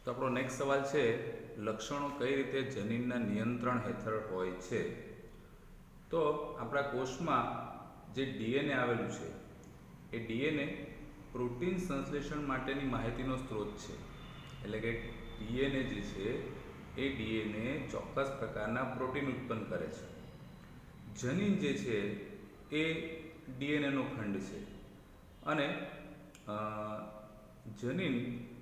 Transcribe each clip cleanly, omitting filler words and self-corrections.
તો આપણો નેક્સ્ટ સવાલ છે, લક્ષણો કઈ રીતે જનીનના નિયંત્રણ હેઠળ હોય છે? તો આપણા કોષમાં જે ડીએનએ આવેલું છે એ ડીએનએ પ્રોટીન સંશ્લેષણ માટેની માહિતીનો સ્ત્રોત છે. એટલે કે ડીએનએ જે છે એ ડીએનએ ચોક્કસ પ્રકારના પ્રોટીન ઉત્પન્ન કરે છે. જનીન જે છે એ ડીએનએનો ખંડ છે અને જનીન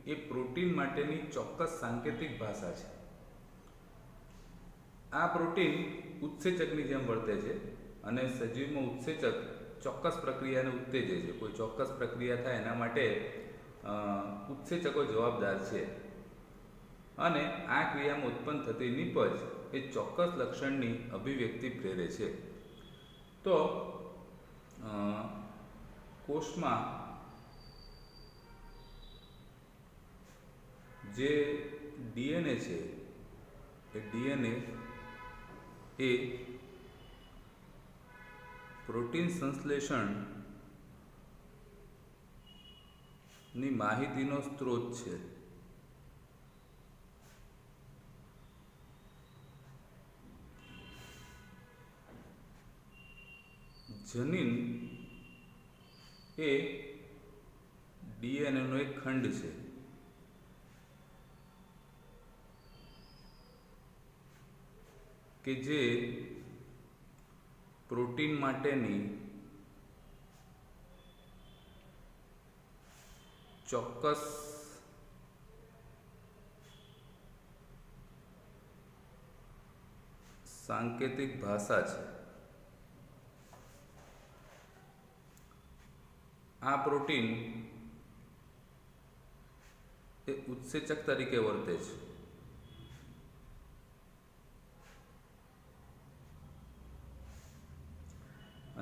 એ પ્રોટીન માટેની ચોક્કસ સાંકેતિક ભાષા છે. આ પ્રોટીન ઉત્સેચકની જેમ વર્તે છે અને સજીવમાં ઉત્સેચક ચોક્કસ પ્રક્રિયાને ઉત્તેજે છે. કોઈ ચોક્કસ પ્રક્રિયા થાય એના માટે ઉત્સેચકો જવાબદાર છે અને આ ક્રિયામાં ઉત્પન્ન થતી નીપજ એ ચોક્કસ લક્ષણની અભિવ્યક્તિ પ્રેરે છે. તો કોષમાં જે ડીએનએ છે એ ડીએનએ એ પ્રોટીન સંશ્લેષણની માહિતીનો સ્ત્રોત છે. જનીન એ ડીએનએનો એક ખંડ છે. કે જે પ્રોટીન માટેની ચોક્કસ સાંકેતિક ભાષા છે. આ પ્રોટીન એ ઉત્સેચક તરીકે વર્તે છે.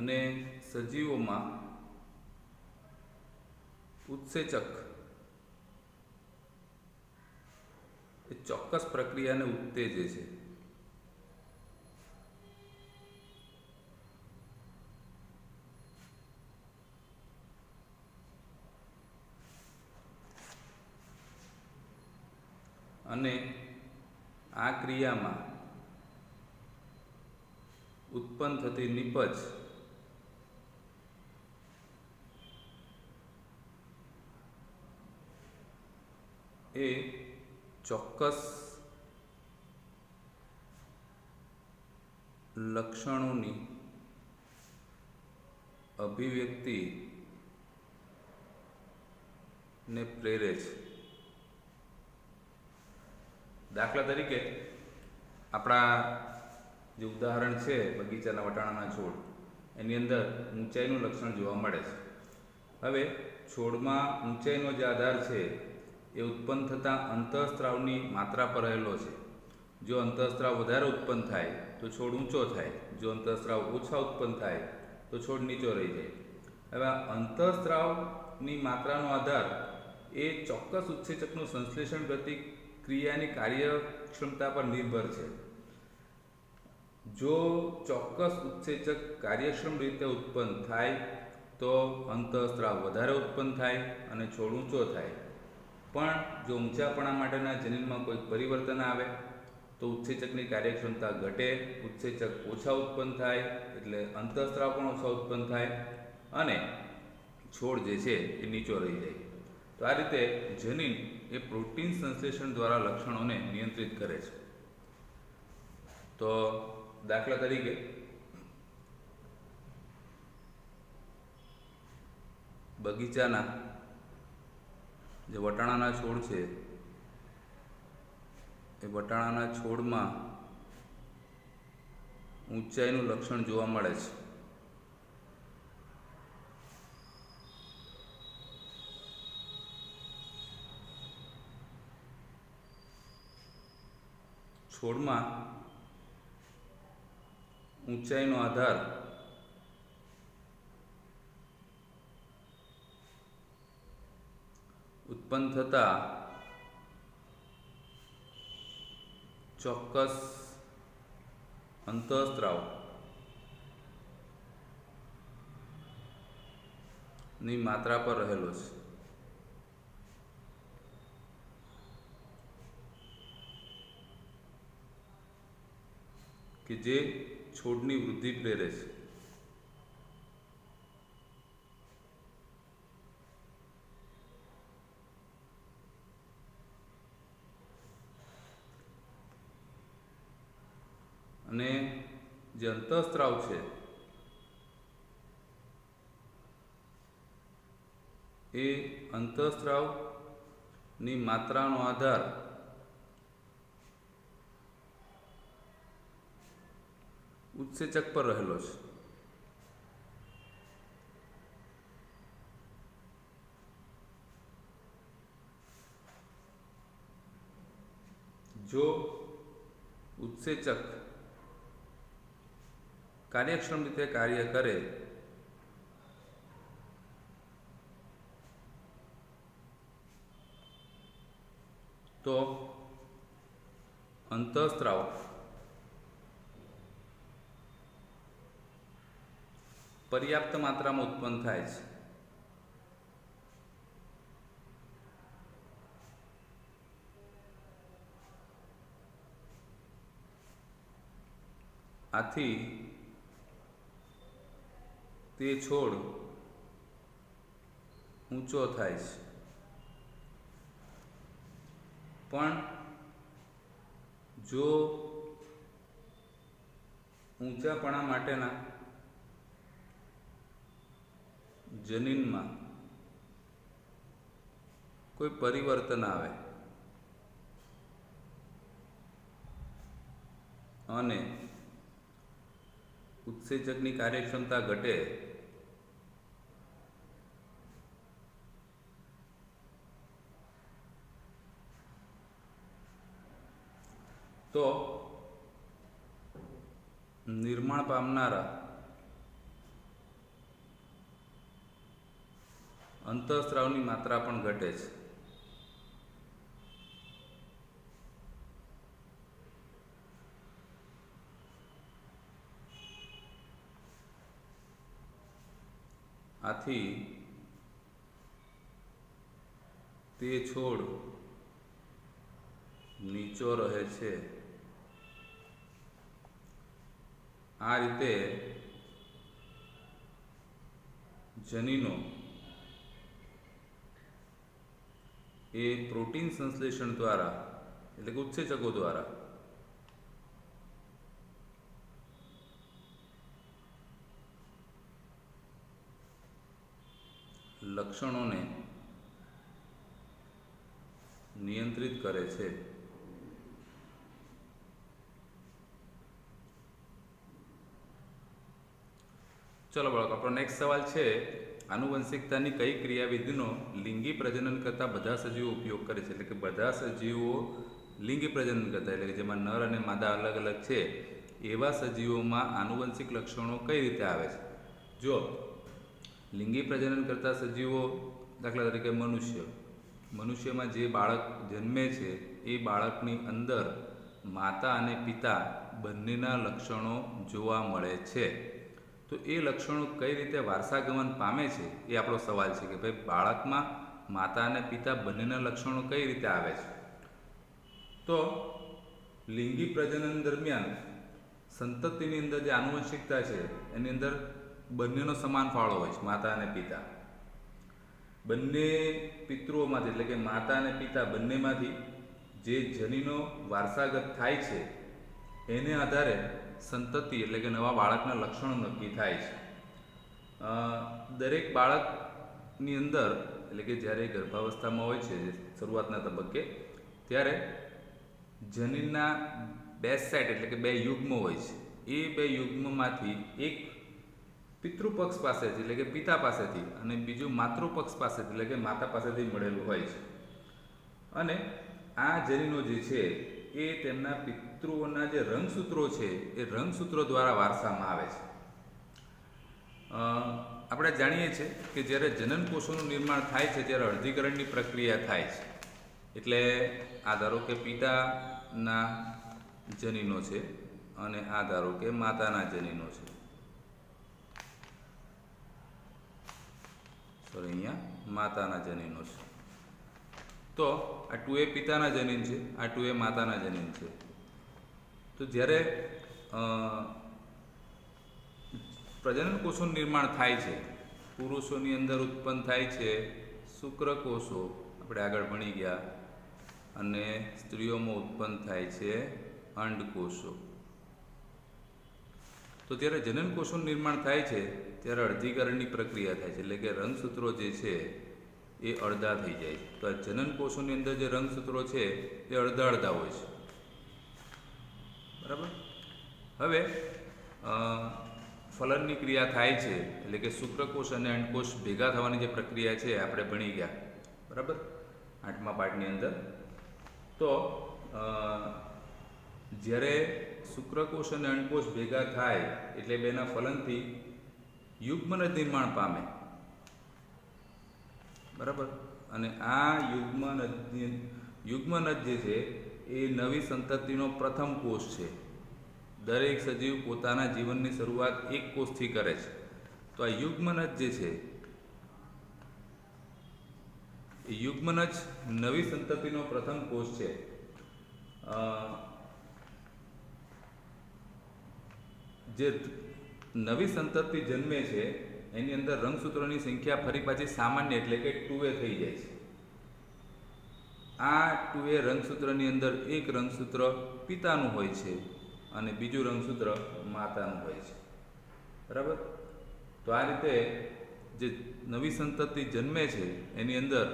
અને સજીવોમાં ઉત્સેચક એ ચોક્કસ પ્રક્રિયાને ઉત્તેજે છે. અને આ ક્રિયામાં ઉત્પન્ન થતી નીપજ એ ચોક્કસ લક્ષણોની અભિવ્યક્તિને પ્રેરે છે. દાખલા તરીકે આપણા જે ઉદાહરણ છે બગીચાના વટાણાના છોડ, એની અંદર ઊંચાઈનું લક્ષણ જોવા મળે છે. હવે છોડમાં ઊંચાઈનો જે આધાર છે એ ઉત્પન્ન થતા અંતઃસ્ત્રાવની માત્રા પર રહેલો છે. જો અંતઃસ્ત્રાવ વધારે ઉત્પન્ન થાય તો છોડ ઊંચો થાય, જો અંતઃસ્ત્રાવ ઓછા ઉત્પન્ન થાય તો છોડ નીચો રહી જાય. હવે આ અંતઃસ્ત્રાવની માત્રાનો આધાર એ ચોક્કસ ઉત્સેચકનું સંશ્લેષણ કરતી ક્રિયાની કાર્યક્ષમતા પર નિર્ભર છે. જો ચોક્કસ ઉત્સેચક કાર્યક્ષમ રીતે ઉત્પન્ન થાય તો અંતઃસ્ત્રાવ વધારે ઉત્પન્ન થાય અને છોડ ઊંચો થાય. પણ જો ઊંચાપણા માટેના જનીનમાં કોઈ પરિવર્તન આવે તો ઉત્સેચકની કાર્યક્ષમતા ઘટે, ઉત્સેચક ઓછા ઉત્પન્ન થાય એટલે અંતઃસ્ત્રાવ પણ ઓછા ઉત્પન્ન થાય અને છોડ જે છે એ નીચો રહી જાય. તો આ રીતે જનીન એ પ્રોટીન સંશ્લેષણ દ્વારા લક્ષણોને નિયંત્રિત કરે છે. તો દાખલા તરીકે બગીચાના જે વટાણાના છોડ છે એ વટાણાના છોડમાં ઊંચાઈનું લક્ષણ જોવા મળે છે. છોડમાં ઊંચાઈનો આધાર ઉત્પન્ન થતા ચોક્કસ અંતઃસ્ત્રાવ ની માત્રા પર રહેલો છે. કે જે છોડની વૃદ્ધિ પ્રેરે છે. અને જે અંતઃસ્ત્રાવ છે એ અંતઃસ્ત્રાવની માત્રાનો આધાર ઉત્સેચક પર રહેલો છે. જો ઉત્સેચક કાર્યક્ષમ રીતે કાર્ય કરે તો અંતઃસ્ત્રાવ પર્યાપ્ત માત્રામાં ઉત્પન્ન થાય છે. આથી તે છોડ ઊંચો થાય છે. પણ જો ઊંચાપણા માટેના જનીનમાં કોઈ પરિવર્તન આવે અને ઉત્સેચકની કાર્યક્ષમતા ઘટે તો નિર્માણ પામનારા અંતઃસ્ત્રાવની માત્રા પણ ઘટે છે. આથી તે છોડ નીચો રહે છે. આ રીતે જનીનો એ પ્રોટીન સંશ્લેષણ દ્વારા એટલે કે ઉત્સેચકો દ્વારા લક્ષણોને નિયંત્રિત કરે છે. ચલો બાળકો, આપણો નેક્સ્ટ સવાલ છે, આનુવંશિકતાની કઈ ક્રિયાવિધિનો લિંગી પ્રજનન કરતા બધા સજીવો ઉપયોગ કરે છે? એટલે કે બધા સજીવો લિંગી પ્રજનન કરતા, એટલે કે જેમાં નર અને માદા અલગ અલગ છે એવા સજીવોમાં આનુવંશિક લક્ષણો કઈ રીતે આવે છે? જો લિંગી પ્રજનન કરતા સજીવો, દાખલા તરીકે મનુષ્યમાં જે બાળક જન્મે છે એ બાળકની અંદર માતા અને પિતા બંનેના લક્ષણો જોવા મળે છે. તો એ લક્ષણો કઈ રીતે વારસાગમન પામે છે એ આપણો સવાલ છે કે ભાઈ બાળકમાં માતા અને પિતા બંનેના લક્ષણો કઈ રીતે આવે છે. તો લિંગી પ્રજનન દરમિયાન સંતતિની અંદર જે આનુવંશિકતા છે એની અંદર બંનેનો સમાન ફાળો હોય છે, માતા અને પિતા. બંને પિતૃઓમાંથી એટલે કે માતા અને પિતા બંનેમાંથી જે જનીનો વારસાગત થાય છે એને આધારે સંતતિ એટલે કે નવા બાળકના લક્ષણો નક્કી થાય છે. દરેક બાળકની અંદર એટલે કે જ્યારે ગર્ભાવસ્થામાં હોય છે શરૂઆતના તબક્કે, ત્યારે જનીનના બે સેટ એટલે કે બે યુગ્મ હોય છે. એ બે યુગ્મમાંથી એક પિતૃપક્ષ પાસેથી એટલે કે પિતા પાસેથી અને બીજું માતૃપક્ષ પાસેથી એટલે કે માતા પાસેથી મળેલું હોય છે. અને આ જનીનો જે છે એ તેમના પિતૃઓના જે રંગસૂત્રો છે એ રંગસૂત્રો દ્વારા વારસામાં આવે છે. આપણે જાણીએ છીએ કે જ્યારે જનન કોષોનું નિર્માણ થાય છે ત્યારે અર્ધીકરણની પ્રક્રિયા થાય છે. એટલે આ ધારો કે પિતાના જનીનો છે અને આ ધારો કે માતાના જનીનો છે. અહીંયા માતાના જનીનો છે. તો આ 2A પિતાના જનીન છે, આ 2A માતાના જનીન છે. તો જ્યારે પ્રજનન કોષોનું નિર્માણ થાય છે. પુરુષોની અંદર ઉત્પન્ન થાય છે શુક્રકોષો, આપણે આગળ ભણી ગયા, અને સ્ત્રીઓમાં ઉત્પન્ન થાય છે અંડકોષો. તો જ્યારે જનનકોષોનું નિર્માણ થાય છે ત્યારે અર્ધીકરણની પ્રક્રિયા થાય છે, એટલે કે રંગસૂત્રો જે છે એ અડધા થઈ જાય છે. તો આ જનનકોષોની અંદર જે રંગસૂત્રો છે એ અડધા અડધા હોય છે, બરાબર. હવે ફલનની ક્રિયા થાય છે, એટલે કે શુક્રકોષ અને અંડકોષ ભેગા થવાની જે પ્રક્રિયા છે આપણે ભણી ગયા, બરાબર, 8મા પાઠની અંદર. તો જ્યારે શુક્રકોષ અને અંડકોષ ભેગા થાય એટલે બેના ફલનથી યુગ્મનજ નિર્માણ પામે, બરાબર. અને આ યુગ્મનજ જે છે એ નવી સંતતિનો પ્રથમ કોષ છે. દરેક સજીવ પોતાના જીવનની શરૂઆત એક કોષથી કરે છે. તો આ યુગ્મનજ જે છે એ યુગ્મનજ નવી સંતતિનો પ્રથમ કોષ છે. જે નવી સંતતિ જન્મે છે એની અંદર રંગસૂત્રોની સંખ્યા ફરી પાછી સામાન્ય, એટલે કે 2a થઈ જાય છે. આ 2a રંગસૂત્રની અંદર એક રંગસૂત્ર પિતાનું હોય છે અને બીજું રંગસૂત્ર માતાનું હોય છે, બરાબર. તો આ રીતે જે નવી સંતતિ જન્મે છે એની અંદર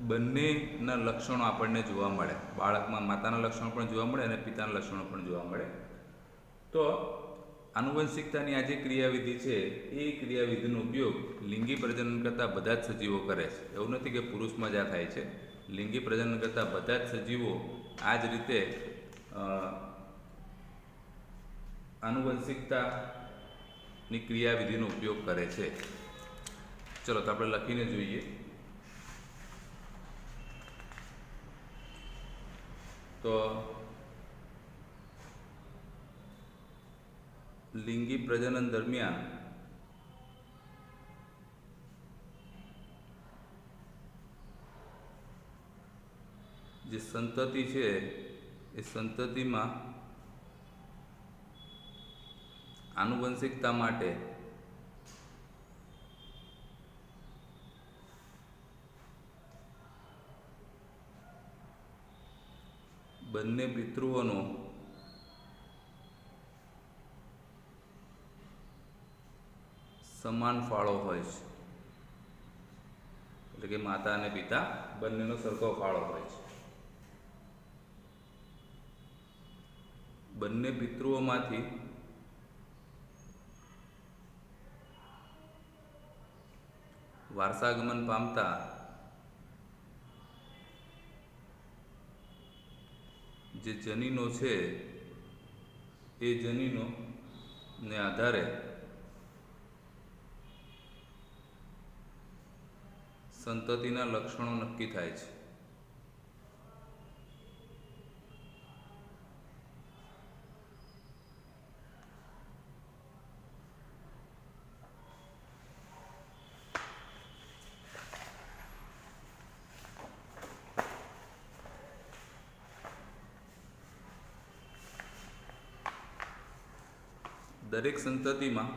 બંનેના લક્ષણો આપણને જોવા મળે. બાળકમાં માતાના લક્ષણો પણ જોવા મળે અને પિતાના લક્ષણો પણ જોવા મળે. તો આનુવંશિકતાની આ જે ક્રિયાવિધિ છે એ ક્રિયાવિધિનો ઉપયોગ લિંગી પ્રજનન કરતાં બધા જ સજીવો કરે છે. એવું નથી કે પુરુષમાં જ આ થાય છે. લિંગી પ્રજનન કરતાં બધા જ સજીવો આ જ રીતે આનુવંશિકતાની ક્રિયાવિધિનો ઉપયોગ કરે છે. ચલો તો આપણે લખીને જોઈએ. તો લિંગી પ્રજનન દરમિયાન જે સંતતિ છે એ સંતતિમાં આનુવંશિકતા માટે બંને પિતૃઓનો સમાન ફાળો હોય છે. એટલે કે માતા અને પિતા બંનેનો સરખો ફાળો હોય છે. બંને પિતૃઓમાંથી વારસાગમન પામતા જે જનીનો છે એ જનીનો ને આધારે સંતતિના લક્ષણો નક્કી થાય છે. દરેક સંતતિમાં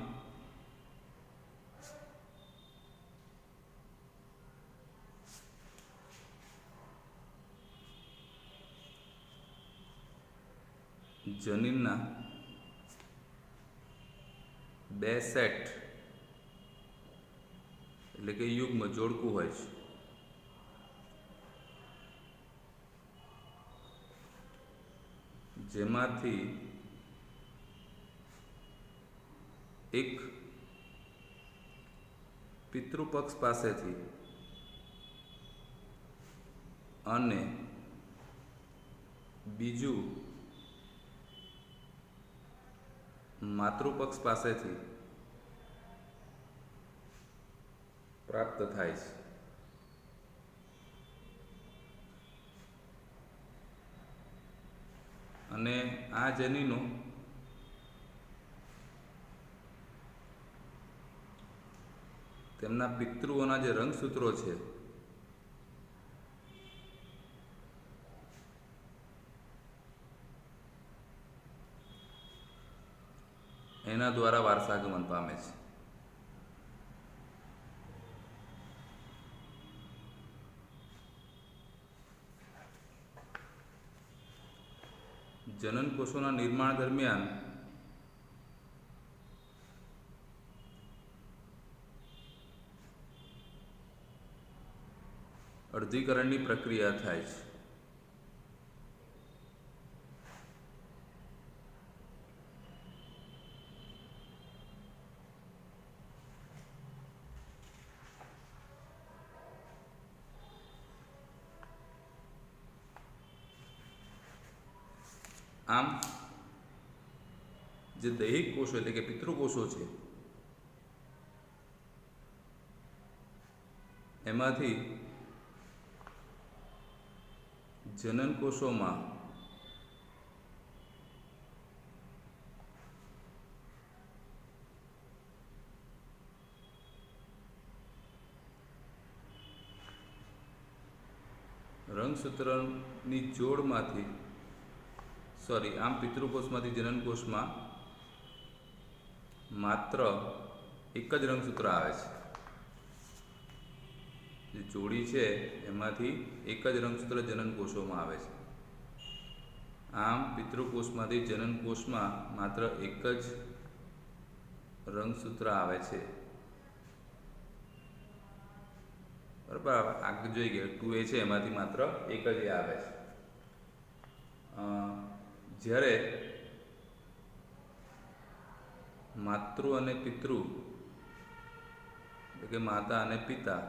જનીનના બે સેટ, એટલે કે યુગ્મ જોડકું હોય છે. જેમાંથી એક પિતૃપક્ષ પાસેથી અને બીજું માતૃપક્ષ પાસેથી પ્રાપ્ત થાય છે. અને આ જનીનો તેમના પિતૃઓના જે રંગસૂત્રો છે એના દ્વારા વારસાગમન પામે છે. જનન કોષોના નિર્માણ દરમિયાન અર્ધીકરણની પ્રક્રિયા થાય છે. આમ જે દૈહિક કોષો એટલે કે પિતૃકોષો છે એમાંથી જનન કોષોમાં રંગસૂત્રની જોડમાંથી આમ પિતૃકોષમાંથી જનનકોષમાં માત્ર એક જ રંગસૂત્ર આવે છે. જે જોડી છે એમાંથી એક જ રંગસૂત્ર જનનકોષોમાં આવે છે. આમ પિતૃકોષમાંથી જનનકોષમાં માત્ર એક જ રંગસૂત્ર આવે છે. બરાબર, આગળ જોઈ ગયા 2A છે એમાંથી માત્ર એક જ આવે છે. જ્યારે માતૃ અને પિતૃ એટલે કે માતા અને પિતા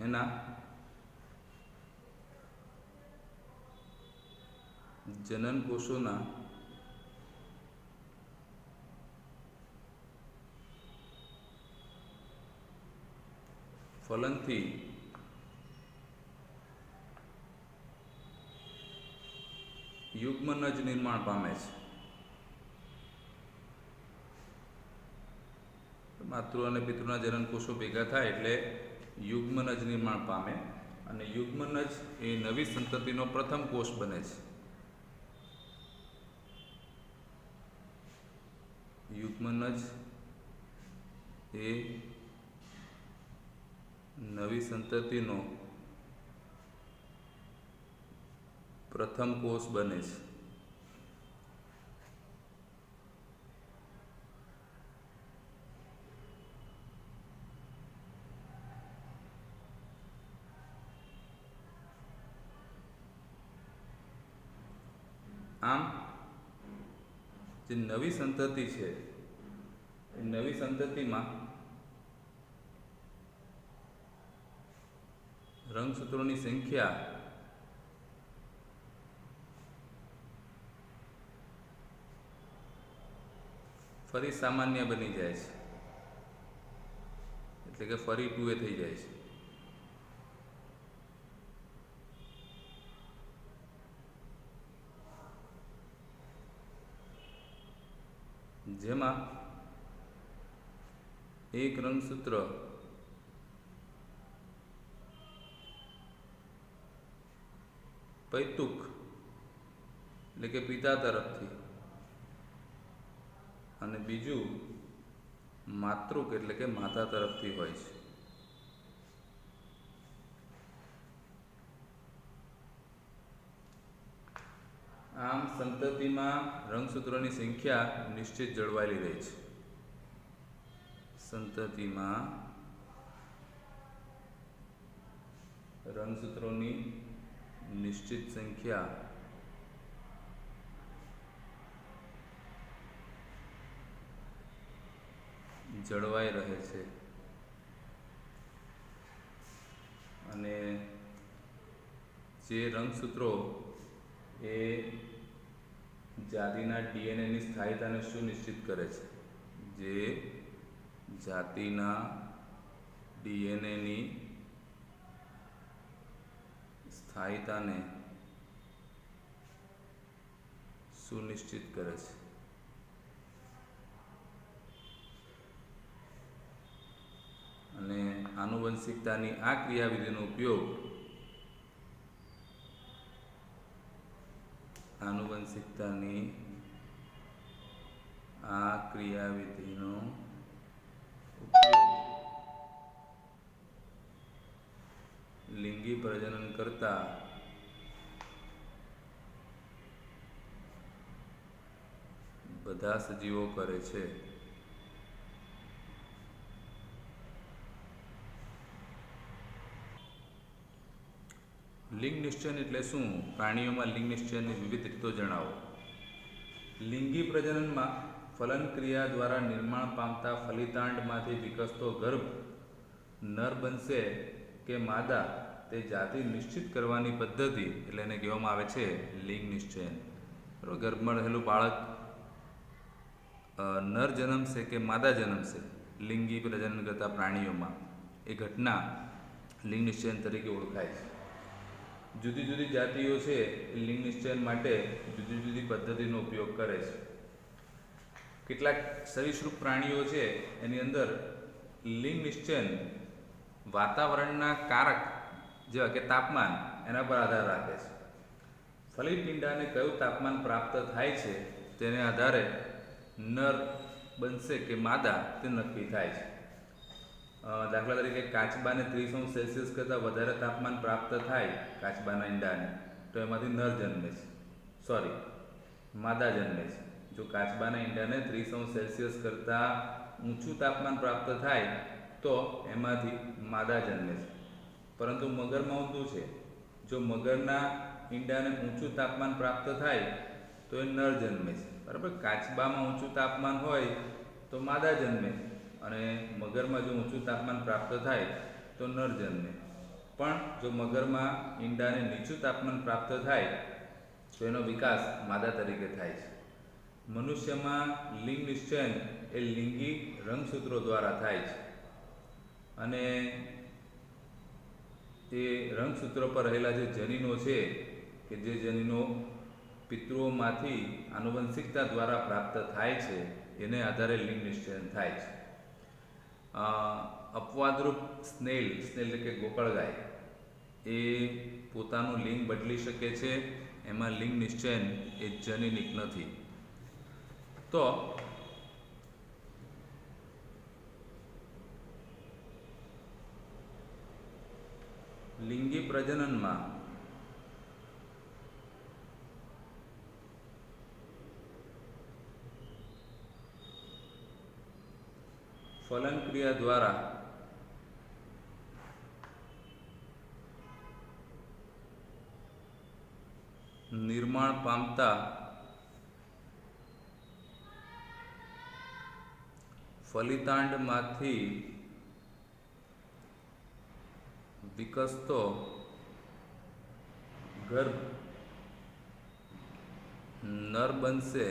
એના જનન કોષોના ફલનથી યુગ્મનજ નિર્માણ પામે છે. માતૃ અને પિતૃના જનનકોષો ભેગા થાય એટલે યુગ્મનજ નિર્માણ પામે અને યુગ્મનજ એ નવી સંતતિનો પ્રથમ કોષ બને છે. યુગ્મનજ એ નવી સંતતિનો પ્રથમ કોષ બને છે. આમ જે નવી સંતતિ છે એ નવી સંતતિમાં રંગસૂત્રોની સંખ્યા ફરી સામાન્ય બની જાય છે, એટલે કે ફરી 2A થઈ જાય છે. જેમાં એક રંગસૂત્ર પૈતુક એટલે કે પિતા તરફથી અને બીજું માતૃક એટલે કે માતા તરફથી હોય છે. આમ સંતતિમાં રંગસૂત્રોની સંખ્યા નિશ્ચિત જળવાયેલી રહે છે. સંતતિમાં રંગસૂત્રોની નિશ્ચિત સંખ્યા જળવાઈ રહે છે અને જે રંગસૂત્રો એ જાતિના ડીએનએની સ્થાયીતાને સુનિશ્ચિત કરે છે. જે જાતિના ડીએનએની સ્થાયીતાને સુનિશ્ચિત કરે છે. અને આનુવંશિકતાની આ ક્રિયાવિધિનો ઉપયોગ આનુવંશિકતાની આ ક્રિયાવિધિનો ઉપયોગ લિંગી પ્રજનન કરતા બધા સજીવો કરે છે. લિંગ નિશ્ચયન એટલે શું? પ્રાણીઓમાં લિંગ નિશ્ચયનની વિવિધ રીતો જણાવો. લિંગી પ્રજનનમાં ફલન ક્રિયા દ્વારા નિર્માણ પામતા ફલિતાંડમાંથી વિકસતો ગર્ભ નર બનશે કે માદા તે જાતિ નિશ્ચિત કરવાની પદ્ધતિ એટલે એને કહેવામાં આવે છે લિંગ નિશ્ચયન. બરાબર, ગર્ભમાં રહેલું બાળક નર જન્મશે કે માદા જન્મશે લિંગી પ્રજનન કરતા પ્રાણીઓમાં એ ઘટના લિંગ નિશ્ચયન તરીકે ઓળખાય છે. જુદી જુદી જાતિઓ છે એ લિંગ નિશ્ચયન માટે જુદી જુદી પદ્ધતિનો ઉપયોગ કરે છે. કેટલાક સરીસૃપ પ્રાણીઓ છે એની અંદર લિંગ નિશ્ચયન વાતાવરણના કારક જેવા કે તાપમાન એના પર આધાર રાખે છે. ફલિપીંડાને કયું તાપમાન પ્રાપ્ત થાય છે તેને આધારે નર બનશે કે માદા તે નક્કી થાય છે. દાખલા તરીકે કાચબાને 30°C કરતાં વધારે તાપમાન પ્રાપ્ત થાય કાચબાના ઈંડાને તો એમાંથી નર જન્મે છે, માદા જન્મે છે. જો કાચબાના ઈંડાને 30°C કરતાં ઊંચું તાપમાન પ્રાપ્ત થાય તો એમાંથી માદા જન્મે છે. પરંતુ મગરમાં ઊંધું છે. જો મગરના ઈંડાને ઊંચું તાપમાન પ્રાપ્ત થાય તો એ નર જન્મે છે. બરાબર, કાચબામાં ઊંચું તાપમાન હોય તો માદા જન્મે અને મગરમાં જો ઊંચું તાપમાન પ્રાપ્ત થાય તો નર જન્મે. પણ જો મગરમાં ઈંડાને નીચું તાપમાન પ્રાપ્ત થાય તો એનો વિકાસ માદા તરીકે થાય છે. મનુષ્યમાં લિંગ નિશ્ચયન એ લિંગી રંગસૂત્રો દ્વારા થાય છે અને એ રંગસૂત્રો પર રહેલા જે જનીનો છે કે જે જનીનો પિતૃઓમાંથી આનુવંશિકતા દ્વારા પ્રાપ્ત થાય છે એને આધારે લિંગ નિશ્ચયન થાય છે. અપવાદરૂપ સ્નેલ એટલે કે ગોકળગાય એ પોતાનું લિંગ બદલી શકે છે. એમાં લિંગ નિશ્ચયન એ જનીનિક નથી. તો લિંગી પ્રજનનમાં ફલન ક્રિયા દ્વારા નિર્માણ પામતા ફલિતાંડમાંથી વિકસતો ગર્ભ નર બનશે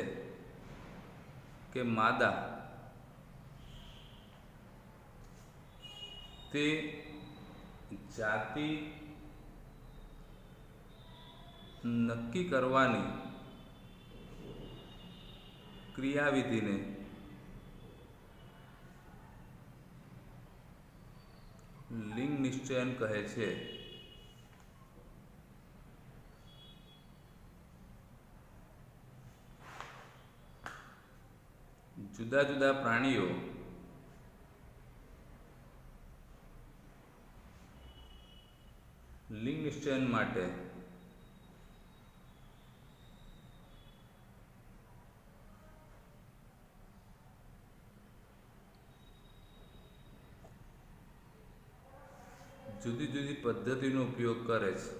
કે માદા તે જાતિ નક્કી કરવાની ક્રિયાવિધિને લિંગ નિશ્ચયન કહે છે. જુદા જુદા પ્રાણીઓ લિંગ નિશ્ચયન માટે જુદી જુદી પદ્ધતિનો ઉપયોગ કરે છે.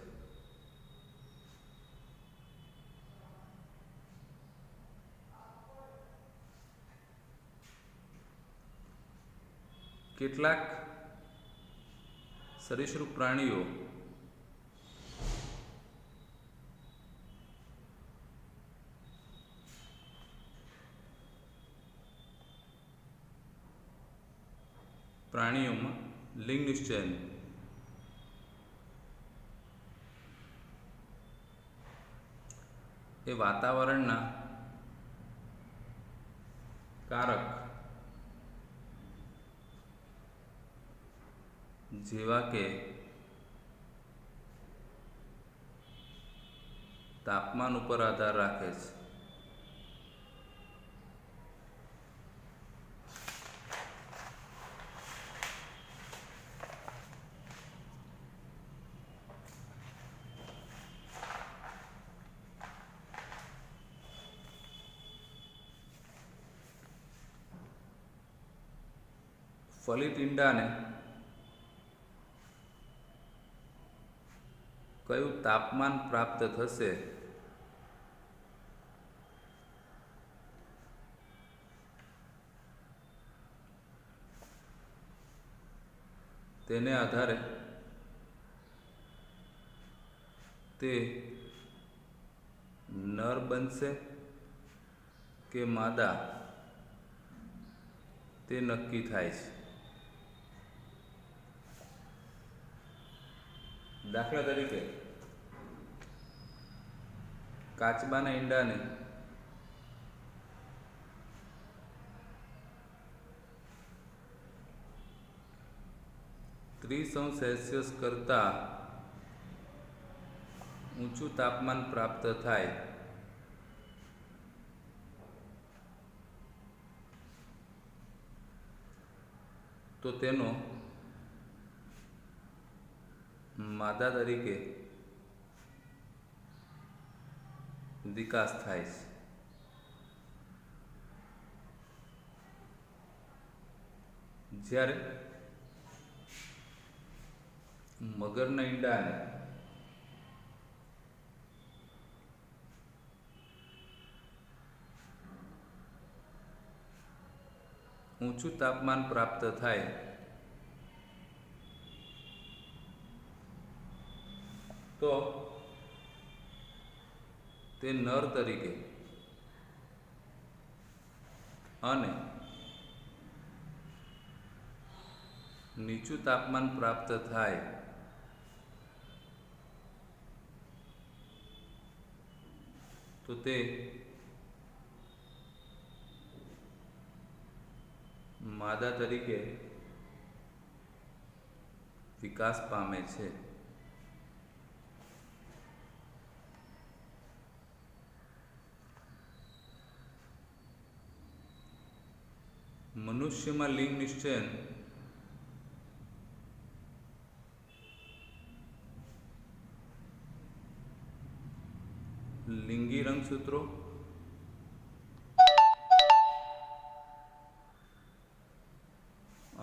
કેટલાક સરીસૃપ પ્રાણીઓ પ્રાણીઓમાં લિંગ નિશ્ચયન એ વાતાવરણના કારક જેવા કે તાપમાન ઉપર આધાર રાખે છે. ફલિત ઈંડાને કયું તાપમાન પ્રાપ્ત થશે તેને આધારે તે નર બનશે કે માદા તે નક્કી થાય છે. દાખલા તરીકે કાચબાના ઈંડાને °C કરતાં ઊંચું તાપમાન પ્રાપ્ત થાય તો તેનો માદા તરીકે વિકાસ થાય છે. જ્યારે મગરના ઈંડાને ઊંચું તાપમાન પ્રાપ્ત થાય તો તે નર તરીકે અને નીચું તાપમાન પ્રાપ્ત થાય તો તે માદા તરીકે વિકાસ પામે છે. મનુષ્યમાં લિંગ નિશ્ચયન લિંગી રંગસૂત્રો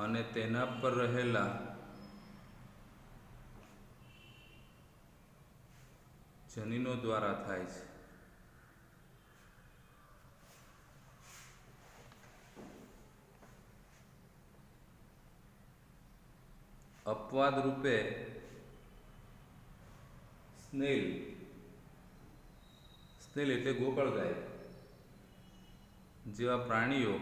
અને તેના પર રહેલા જનીનો દ્વારા થાય છે. અપવાદ રૂપે સ્નેલ એટલે ગોકળગાય જેવા પ્રાણીઓ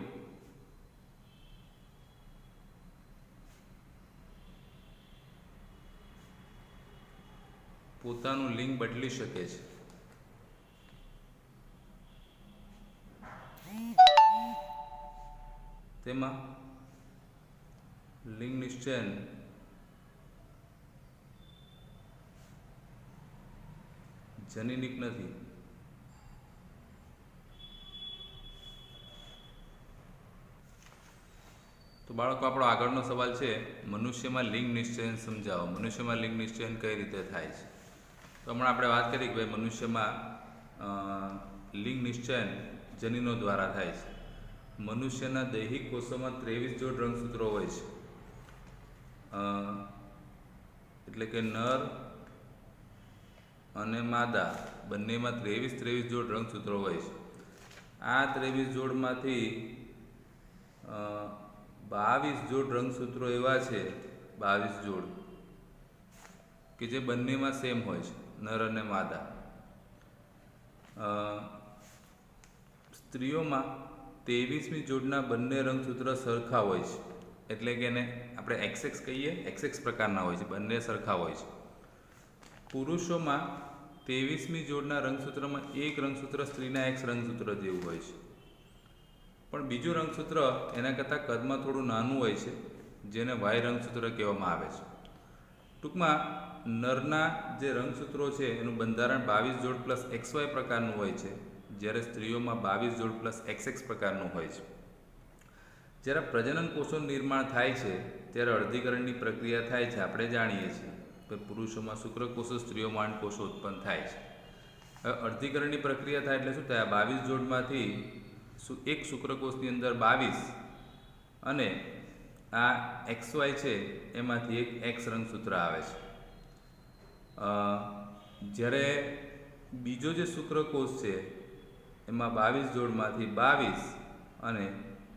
પોતાનું લિંગ બદલી શકે છે. તેમાં લિંગ નિશ્ચયન જનીનિક નથી. તો બાળકો, આપણો આગળનો સવાલ છે, મનુષ્યમાં લિંગ નિશ્ચયન સમજાવો. મનુષ્યમાં લિંગ નિશ્ચયન કઈ રીતે થાય છે? તો હમણાં આપણે વાત કરી કે ભાઈ મનુષ્યમાં લિંગ નિશ્ચયન જનીનો દ્વારા થાય છે. મનુષ્યના દૈહિક કોષોમાં 23 જોડ રંગસૂત્રો હોય છે. એટલે કે નર અને માદા બંનેમાં 23 જોડ રંગસૂત્રો હોય છે. આ 23 જોડમાંથી 22 જોડ રંગસૂત્રો એવા છે, 22 જોડ કે જે બંનેમાં સેમ હોય છે, નર અને માદા. સ્ત્રીઓમાં 23મી જોડના બંને રંગસૂત્ર સરખા હોય છે, એટલે કે એને આપણે XX કહીએ, XX પ્રકારના હોય છે, બંને સરખા હોય છે. પુરુષોમાં 23મી જોડના રંગસૂત્રમાં એક રંગસૂત્ર સ્ત્રીના X રંગસૂત્ર જેવું હોય છે, પણ બીજું રંગસૂત્ર એના કરતાં કદમાં થોડું નાનું હોય છે, જેને Y રંગસૂત્ર કહેવામાં આવે છે. ટૂંકમાં નરના જે રંગસૂત્રો છે એનું બંધારણ 22 જોડ પ્લસ XY પ્રકારનું હોય છે, જ્યારે સ્ત્રીઓમાં 22 જોડ પ્લસ XX પ્રકારનું હોય છે. જ્યારે પ્રજનન કોષોનું નિર્માણ થાય છે ત્યારે અર્ધીકરણની પ્રક્રિયા થાય છે. આપણે જાણીએ છીએ કે પુરુષોમાં શુક્રકોષો, સ્ત્રીઓમાં અંડકોષો ઉત્પન્ન થાય છે. હવે અર્ધીકરણની પ્રક્રિયા થાય એટલે શું થાય? 22 જોડમાંથી એક શુક્રકોષની અંદર 22 અને આ XY છે એમાંથી એક X રંગસૂત્ર આવે છે. જ્યારે બીજો જે શુક્રકોષ છે એમાં 22 જોડમાંથી 22 અને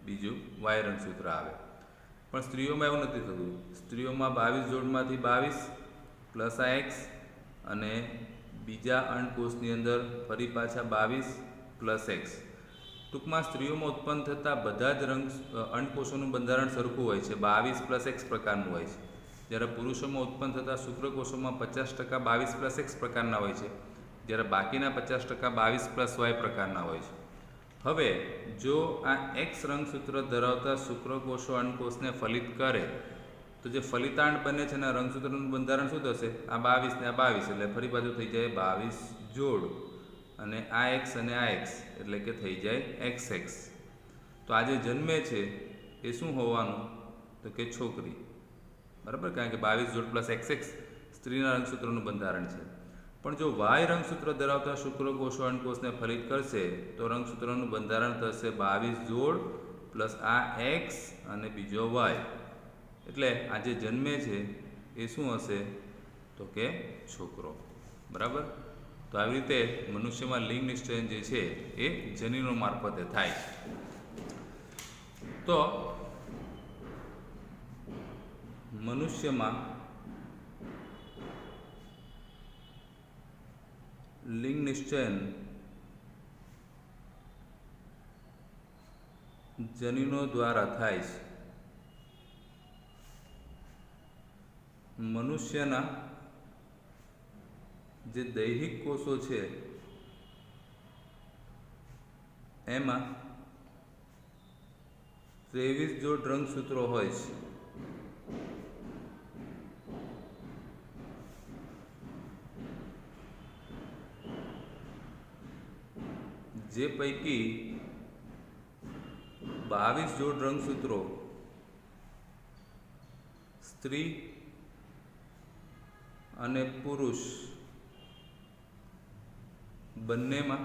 બીજું Y રંગસૂત્ર આવે. પણ સ્ત્રીઓમાં એવું નથી થતું. સ્ત્રીઓમાં 22 જોડમાંથી 22 પ્લસ આ X અને બીજા અંડકોષની અંદર ફરી પાછા 22 પ્લસ X. ટૂંકમાં સ્ત્રીઓમાં ઉત્પન્ન થતા બધા જ અંડકોષોનું બંધારણ સરખું હોય છે, 22 પ્લસ X પ્રકારનું હોય છે. જ્યારે પુરુષોમાં ઉત્પન્ન થતા શુક્રકોષોમાં 50% 22 પ્લસ X પ્રકારના હોય છે, જ્યારે બાકીના 50% 22 પ્લસ Y પ્રકારના હોય છે. હવે જો આ X રંગસૂત્ર ધરાવતા શુક્રકોષો અંડકોષને ફલિત કરે તો જે ફલિતાંડ બને છે એના રંગસૂત્રનું બંધારણ શું થશે? આ 22 ને આ 22 એટલે ફરી પાછું થઈ જાય 22 જોડ અને આ X અને આ X એટલે કે થઈ જાય XX. તો આ જે જન્મે છે એ શું હોવાનું? તો કે છોકરી. બરાબર, કારણ કે 22 જોડ પ્લસ XX સ્ત્રીના રંગસૂત્રનું બંધારણ છે. પણ જો Y રંગસૂત્ર ધરાવતા શુક્રકોષો અંડકોષને ફલિત કરશે તો રંગસૂત્રનું બંધારણ થશે 22 જોડ પ્લસ આ X અને બીજો Y. એટલે આ જે જન્મે છે એ શું હશે? તો કે છોકરો. બરાબર. તો આવી રીતે મનુષ્યમાં લિંગ નિશ્ચયન જે છે એ જનીનો મારફતે થાય છે. તો મનુષ્યમાં લિંગ નિશ્ચયન જનીનો દ્વારા થાય છે. મનુષ્યના જે દૈહિક કોષો છે એમાં 23 જોડ રંગસૂત્રો હોય છે. જે પૈકી 22 જોડ રંગસૂત્રો સ્ત્રી અને પુરુષ બંનેમાં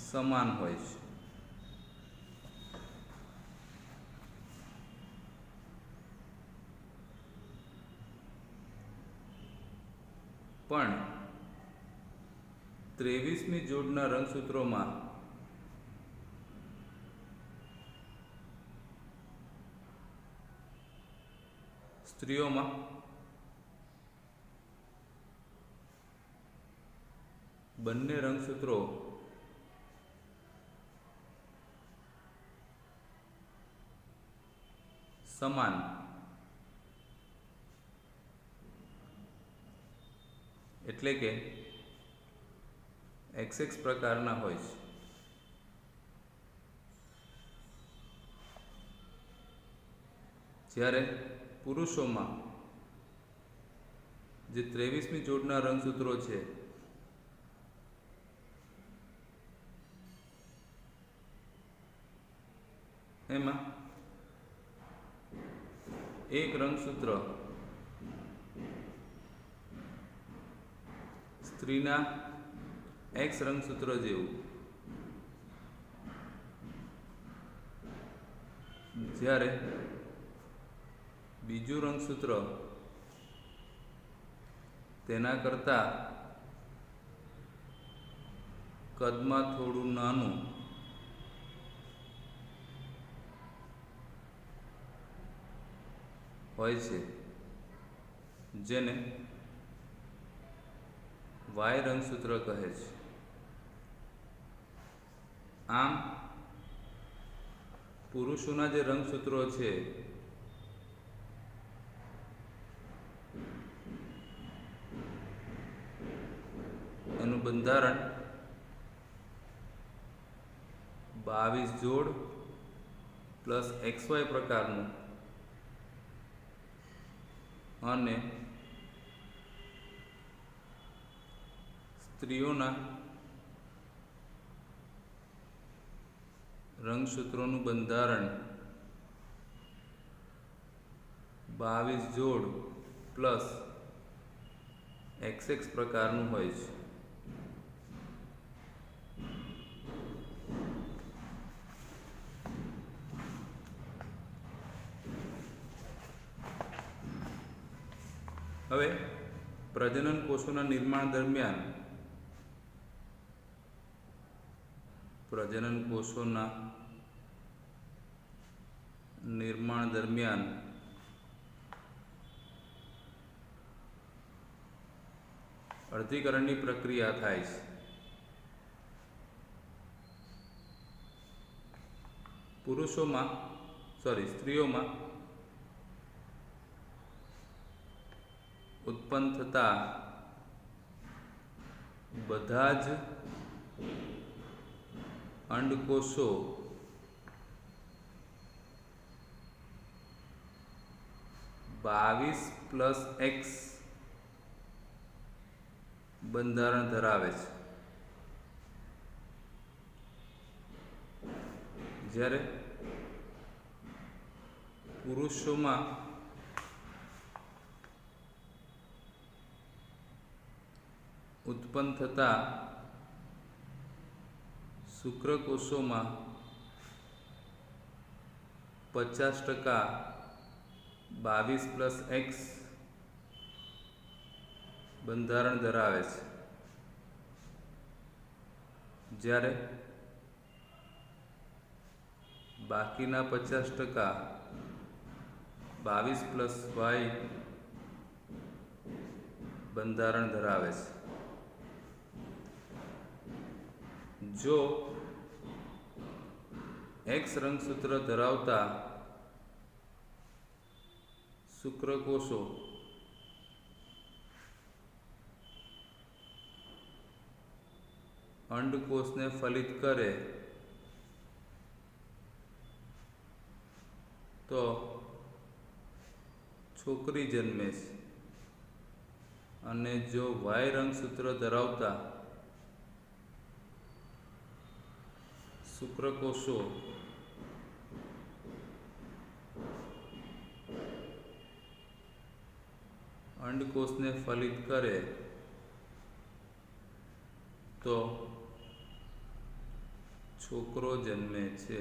સમાન હોય છે. પણ 23મી જોડના રંગસૂત્રોમાં સ્ત્રીઓમાં બંને રંગસૂત્રો સમાન એટલે કે XX પ્રકારના હોય છે. જ્યારે પુરુષોમાં જે 23મી જોડના રંગસૂત્રો છે એમાં એક રંગસૂત્ર સ્ત્રીના X રંગસૂત્ર જેવું, જ્યારે બીજું રંગસૂત્ર તેના કરતાં કદમાં થોડું નાનું હોય છે, જેને Y રંગસૂત્ર કહે છે. આમ પુરુષોના જે રંગસૂત્રો છે એનું બંધારણ 22 જોડ પ્લસ XY પ્રકારનું અને સ્ત્રીઓના રંગસૂત્રોનું બંધારણ 22 જોડ પ્લસ XX પ્રકારનું હોય છે. હવે પ્રજનન કોષોના નિર્માણ દરમિયાન અર્ધીકરણની પ્રક્રિયા થાય છે. સ્ત્રીઓમાં ઉત્પન્ન થતા બધા જ અંડકોષો (22+X) બંધારણ ધરાવે છે, જ્યારે પુરુષોમાં ઉત્પન્ન થતા શુક્રકોષોમાં 50% 22+X બંધારણ ધરાવે છે, જ્યારે બાકીના 50% 22+Y બંધારણ ધરાવે છે. જો X રંગસૂત્ર ધરાવતા શુક્રકોષો અંડકોષને ફલિત કરે તો છોકરી જન્મે છે, અને જો Y રંગસૂત્ર ધરાવતા શુક્રકોષો અંડકોષને ફલિત કરે તો છોકરો જન્મે છે.